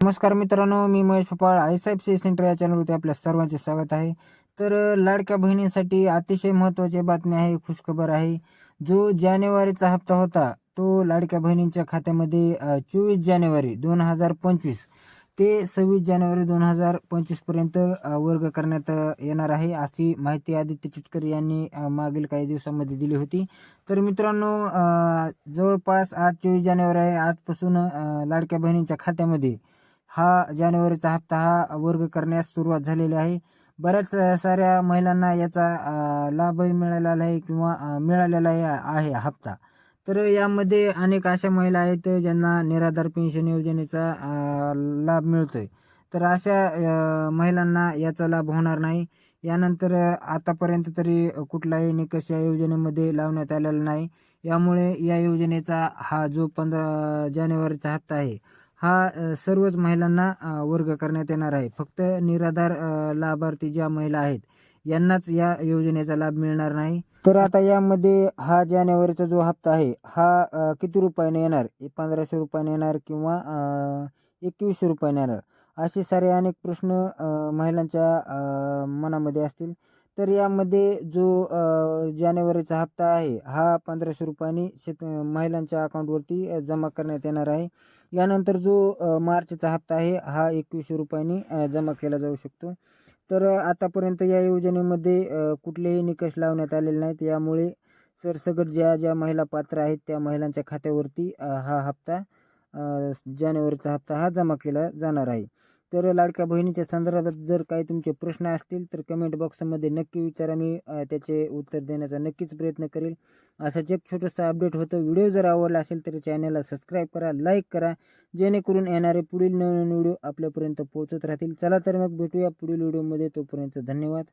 नमस्कार मित्रांनो, मी Mahesh पपाळ ISFC centre या चॅनलवरती आपल्या सर्वांचे स्वागत आहे. तर लाडक्या बहिणींसाठी अतिशय महत्त्वाची बातमी आहे, खुशखबर आहे. जो जानेवारीचा हप्ता होता, तो लाडक्या बहिणींच्या खात्यामध्ये 24 जानेवारी 2025 ते 26 जानेवारी 2025 पर्यंत वर्ग करण्यात येणार आहे, अशी माहिती आदित्य चिटकर यांनी मागील काही दिवसांमध्ये दिली होती. तर मित्रांनो, जवळपास आज 24 जानेवारी आहे. आजपासून लाडक्या बहिणींच्या खात्यामध्ये जानेवारीचा हप्ता वर्ग करण्यास सुरुवात झालेली आहे. बऱ्याच साऱ्या महिलांना याचा लाभही मिळालेला आहे किंवा मिळालेला आहे हप्ता. तर यामध्ये अनेक अशा महिला आहेत ज्यांना निराधार पेन्शन योजनेचा लाभ मिळतोय. तर अशा महिलांना याचा लाभ होणार नाही. यानंतर आतापर्यंत तरी कुठलाही निकष या योजनेमध्ये लावण्यात आलेला नाही. यामुळे या योजनेचा जो 15 जानेवारीचा हप्ता आहे, सर्वच महिलांना वर्ग करण्यात येणार आहे. फक्त निराधार लाभार्थी ज्या महिला आहेत यांनाच या योजनेचा लाभ मिळणार नाही. तर आता यामध्ये जानेवारीचा जो हप्ता आहे किती रुपयाने येणार? 1500 रुपयाने येणार किंवा 2100 रुपयाने येणार? असे सारे अनेक प्रश्न महिलांच्या मनामध्ये असतील. तर यामध्ये जो जानेवारीचा हप्ता आहे 1500 रुपयांनी महिलांच्या अकाउंटवरती जमा करण्यात येणार आहे. यानंतर जो मार्चचा हप्ता आहे 2100 रुपयांनी जमा केला जाऊ शकतो. तर आतापर्यंत या योजनेमध्ये कुठलेही निकष लावण्यात आलेले नाहीत. यामुळे सरसकट ज्या महिला पात्र आहेत त्या महिलांच्या खात्यावरती जानेवारीचा हप्ता जमा केला जाणार आहे. तर लाडक्या बहिणीच्या संदर्भात जर काही तुमचे प्रश्न असतील तर कमेंट बॉक्समध्ये नक्की विचारा. मी त्याचे उत्तर देण्याचा नक्कीच प्रयत्न करेल. असाच एक छोटासा अपडेट होतं. व्हिडिओ जर आवडला असेल तर चॅनलला सबस्क्राईब करा, लाईक करा, जेणेकरून येणारे पुढील नवीन व्हिडिओ आपल्यापर्यंत पोहोचत राहतील. चला तर मग भेटूया पुढील व्हिडिओमध्ये. तोपर्यंत धन्यवाद.